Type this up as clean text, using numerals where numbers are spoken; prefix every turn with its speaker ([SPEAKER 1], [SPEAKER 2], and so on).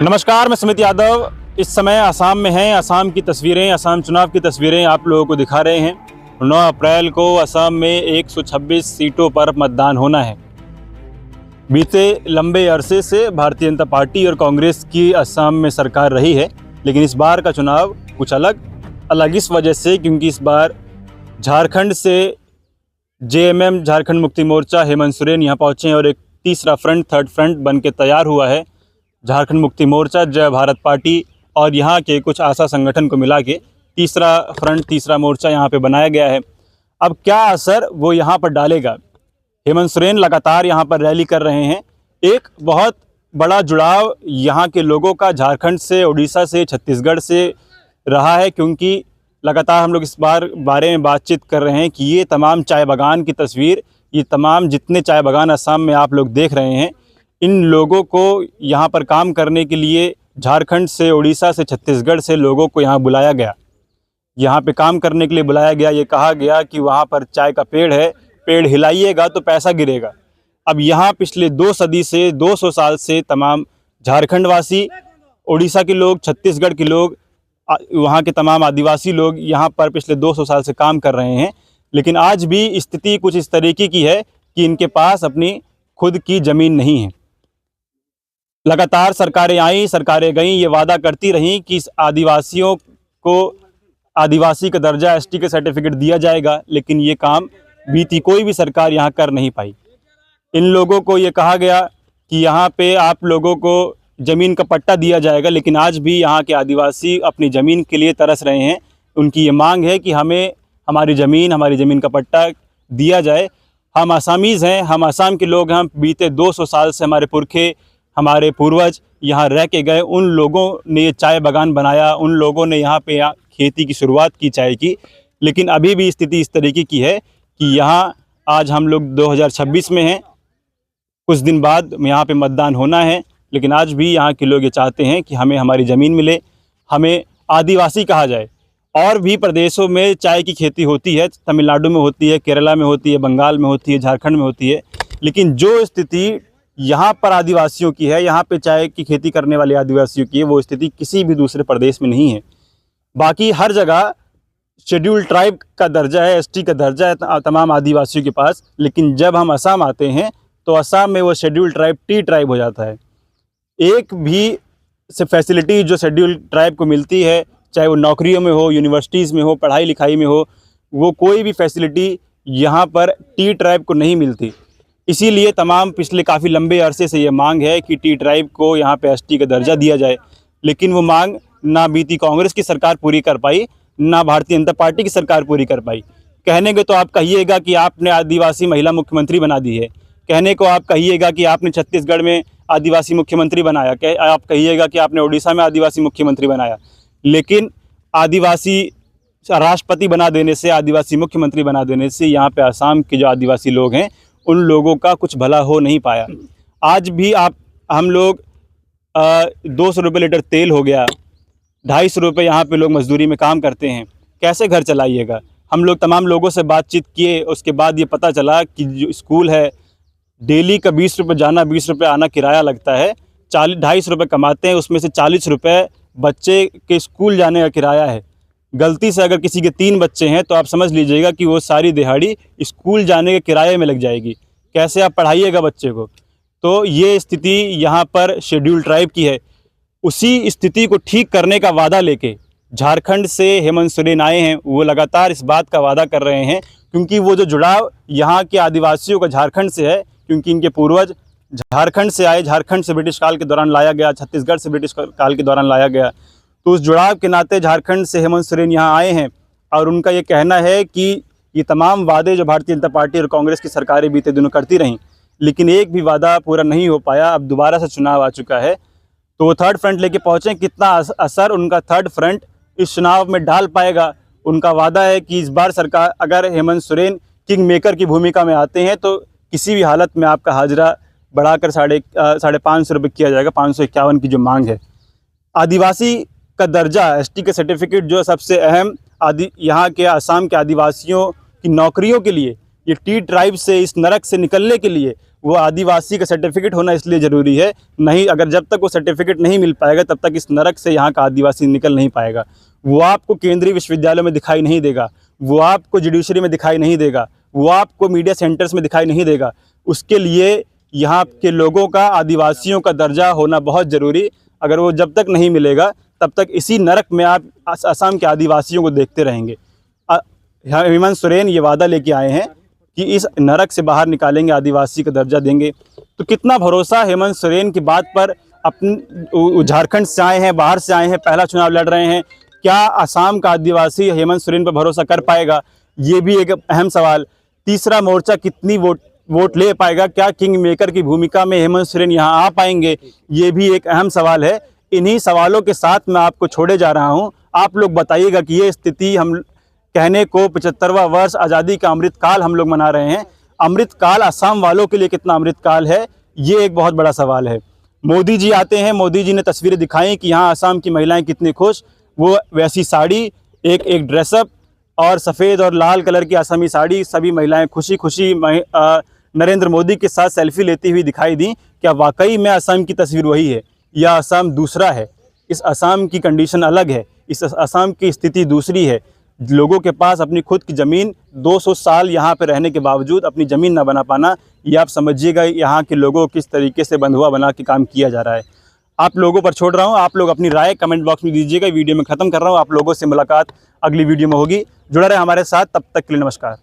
[SPEAKER 1] नमस्कार, मैं सुमित यादव। इस समय असम में हैं। असम की तस्वीरें, असम चुनाव की तस्वीरें आप लोगों को दिखा रहे हैं। 9 अप्रैल को असम में 126 सीटों पर मतदान होना है। बीते लंबे अरसे से भारतीय जनता पार्टी और कांग्रेस की असम में सरकार रही है, लेकिन इस बार का चुनाव कुछ अलग इस वजह से क्योंकि इस बार झारखंड से जेएमएम झारखंड मुक्ति मोर्चा हेमंत सोरेन यहाँ पहुँचे हैं और एक तीसरा फ्रंट, थर्ड फ्रंट बन के तैयार हुआ है। झारखंड मुक्ति मोर्चा, जय भारत पार्टी और यहाँ के कुछ आशा संगठन को मिला के तीसरा फ्रंट, तीसरा मोर्चा यहाँ पे बनाया गया है। अब क्या असर वो यहाँ पर डालेगा? हेमंत सोरेन लगातार यहाँ पर रैली कर रहे हैं। एक बहुत बड़ा जुड़ाव यहाँ के लोगों का झारखंड से, उड़ीसा से, छत्तीसगढ़ से रहा है, क्योंकि लगातार हम लोग इस बारे में बातचीत कर रहे हैं कि ये तमाम चाय बागान की तस्वीर, ये तमाम जितने चाय बागान असम में आप लोग देख रहे हैं, इन लोगों को यहाँ पर काम करने के लिए झारखंड से, उड़ीसा से, छत्तीसगढ़ से लोगों को यहाँ बुलाया गया। यहाँ पे काम करने के लिए बुलाया गया। ये कहा गया कि वहाँ पर चाय का पेड़ है, पेड़ हिलाइएगा तो पैसा गिरेगा। अब यहाँ पिछले 2 सदी से, 200 साल से तमाम झारखंड वासी, उड़ीसा के लोग, छत्तीसगढ़ के लोग, वहाँ के तमाम आदिवासी लोग यहाँ पर पिछले 200 साल से काम कर रहे हैं। लेकिन आज भी स्थिति कुछ इस तरीके की है कि इनके पास अपनी खुद की ज़मीन नहीं है। लगातार सरकारें आई, सरकारें गईं, ये वादा करती रहीं कि इस आदिवासियों को आदिवासी का दर्जा, एसटी का सर्टिफिकेट दिया जाएगा, लेकिन ये काम बीती कोई भी सरकार यहाँ कर नहीं पाई। इन लोगों को ये कहा गया कि यहाँ पे आप लोगों को ज़मीन का पट्टा दिया जाएगा, लेकिन आज भी यहाँ के आदिवासी अपनी ज़मीन के लिए तरस रहे हैं। उनकी ये मांग है कि हमें हमारी ज़मीन का पट्टा दिया जाए। हम आसामीज़ हैं, हम असम के लोग हैं। बीते 200 साल से हमारे पुरखे, हमारे पूर्वज यहाँ रह के गए। उन लोगों ने ये चाय बागान बनाया, उन लोगों ने यहाँ पे खेती की शुरुआत की चाय की। लेकिन अभी भी स्थिति इस तरीके की है कि यहाँ आज हम लोग 2026 में हैं, कुछ दिन बाद यहाँ पे मतदान होना है, लेकिन आज भी यहाँ के लोग ये चाहते हैं कि हमें हमारी ज़मीन मिले, हमें आदिवासी कहा जाए। और भी प्रदेशों में चाय की खेती होती है, तमिलनाडु में होती है, केरला में होती है, बंगाल में होती है, झारखंड में होती है, लेकिन जो स्थिति यहाँ पर आदिवासियों की है, यहाँ पे चाय की खेती करने वाले आदिवासियों की है, वो स्थिति किसी भी दूसरे प्रदेश में नहीं है। बाकी हर जगह शेड्यूल ट्राइब का दर्जा है, एसटी का दर्जा है तमाम आदिवासियों के पास, लेकिन जब हम असम आते हैं तो असम में वो शेड्यूल ट्राइब टी ट्राइब हो जाता है। एक भी से फैसिलिटी जो शेड्यूल ट्राइब को मिलती है, चाहे वो नौकरियों में हो, यूनिवर्सिटीज़ में हो, पढ़ाई लिखाई में हो, वो कोई भी फैसिलिटी यहाँ पर टी ट्राइब को नहीं मिलती। इसीलिए तमाम पिछले काफ़ी लंबे अरसे से ये मांग है कि टी ट्राइब को यहाँ पे एसटी का दर्जा दिया जाए, लेकिन वो मांग ना बीती कांग्रेस की सरकार पूरी कर पाई, ना भारतीय जनता पार्टी की सरकार पूरी कर पाई। कहने को तो आप कहिएगा कि आपने आदिवासी महिला मुख्यमंत्री बना दी है, कहने को आप कहिएगा कि आपने छत्तीसगढ़ में आदिवासी मुख्यमंत्री बनाया, आप कहिएगा कि आपने उड़ीसा में आदिवासी मुख्यमंत्री बनाया, लेकिन आदिवासी राष्ट्रपति बना देने से, आदिवासी मुख्यमंत्री बना देने से यहाँ पे असम के जो आदिवासी लोग हैं उन लोगों का कुछ भला हो नहीं पाया। आज भी हम लोग 200 रुपये लीटर तेल हो गया, 250 रुपये यहाँ पे लोग मजदूरी में काम करते हैं, कैसे घर चलाइएगा? हम लोग तमाम लोगों से बातचीत किए, उसके बाद ये पता चला कि जो स्कूल है, डेली का 20 रुपये जाना, 20 रुपये आना किराया लगता है। 250 रुपये कमाते हैं, उसमें से 40 रुपये बच्चे के स्कूल जाने का किराया है। गलती से अगर किसी के 3 बच्चे हैं तो आप समझ लीजिएगा कि वो सारी दिहाड़ी स्कूल जाने के किराए में लग जाएगी। कैसे आप पढ़ाइएगा बच्चे को? तो ये स्थिति यहाँ पर शेड्यूल ट्राइब की है। उसी स्थिति को ठीक करने का वादा लेके झारखंड से हेमंत सोरेन आए हैं। वो लगातार इस बात का वादा कर रहे हैं, क्योंकि वो जो जुड़ाव यहाँ के आदिवासियों का झारखंड से है, क्योंकि इनके पूर्वज झारखंड से आए, झारखंड से ब्रिटिश काल के दौरान लाया गया, छत्तीसगढ़ से ब्रिटिश काल के दौरान लाया गया। तो उस जुड़ाव के नाते झारखंड से हेमंत सोरेन यहाँ आए हैं और उनका ये कहना है कि ये तमाम वादे जो भारतीय जनता पार्टी और कांग्रेस की सरकारें बीते दिनों करती रहीं, लेकिन एक भी वादा पूरा नहीं हो पाया। अब दोबारा से चुनाव आ चुका है तो वो थर्ड फ्रंट लेके पहुँचे। कितना असर उनका थर्ड फ्रंट इस चुनाव में डाल पाएगा? उनका वादा है कि इस बार सरकार, अगर हेमंत सोरेन किंग मेकर की भूमिका में आते हैं तो किसी भी हालत में आपका हाजिरा बढ़ाकर 550 रुपये किया जाएगा। 551 की जो मांग है। आदिवासी का दर्जा, एसटी का सर्टिफिकेट जो सबसे अहम यहाँ के असम के आदिवासियों की नौकरियों के लिए, ये टी ट्राइब से इस नरक से निकलने के लिए वो आदिवासी का सर्टिफिकेट होना इसलिए ज़रूरी है, नहीं अगर जब तक वो सर्टिफिकेट नहीं मिल पाएगा तब तक इस नरक से यहाँ का आदिवासी निकल नहीं पाएगा। वो आपको केंद्रीय विश्वविद्यालयों में दिखाई नहीं देगा, वो आपको जुडिशरी में दिखाई नहीं देगा, वो आपको मीडिया सेंटर्स में दिखाई नहीं देगा। उसके लिए यहाँ के लोगों का, आदिवासियों का दर्जा होना बहुत ज़रूरी। अगर वो जब तक नहीं मिलेगा तब तक इसी नरक में आप असम के आदिवासियों को देखते रहेंगे। हेमंत सोरेन ये वादा लेके आए हैं कि इस नरक से बाहर निकालेंगे, आदिवासी का दर्जा देंगे। तो कितना भरोसा हेमंत सोरेन की बात पर, अपने झारखंड से आए हैं, बाहर से आए हैं, पहला चुनाव लड़ रहे हैं, क्या असम का आदिवासी हेमंत सोरेन पर भरोसा कर पाएगा? ये भी एक अहम सवाल। तीसरा मोर्चा कितनी वोट ले पाएगा? क्या किंग मेकर की भूमिका में हेमंत सोरेन यहाँ आ पाएंगे? ये भी एक अहम सवाल है। इन्हीं सवालों के साथ मैं आपको छोड़े जा रहा हूँ। आप लोग बताइएगा कि ये स्थिति, हम कहने को 75वां वर्ष आज़ादी का अमृतकाल हम लोग मना रहे हैं, अमृतकाल असम वालों के लिए कितना अमृतकाल है, ये एक बहुत बड़ा सवाल है। मोदी जी आते हैं, मोदी जी ने तस्वीरें दिखाई कि यहाँ असम की महिलाएं कितनी खुश, वो वैसी साड़ी, एक ड्रेसअप और सफ़ेद और लाल कलर की असमी साड़ी, सभी महिलाएं खुशी खुशी नरेंद्र मोदी के साथ सेल्फी लेती हुई दिखाई दी। क्या वाकई में असम की तस्वीर वही है या असम दूसरा है? इस असम की कंडीशन अलग है, इस असम की स्थिति दूसरी है। लोगों के पास अपनी खुद की ज़मीन, 200 साल यहाँ पे रहने के बावजूद अपनी ज़मीन ना बना पाना, ये आप समझिएगा यहाँ के लोगों को किस तरीके से बंधुआ बना के काम किया जा रहा है। आप लोगों पर छोड़ रहा हूँ, आप लोग अपनी राय कमेंट बॉक्स में दीजिएगा। वीडियो में ख़त्म कर रहा हूँ, आप लोगों से मुलाकात अगली वीडियो में होगी। जुड़ा रहे हमारे साथ, तब तक के लिए नमस्कार।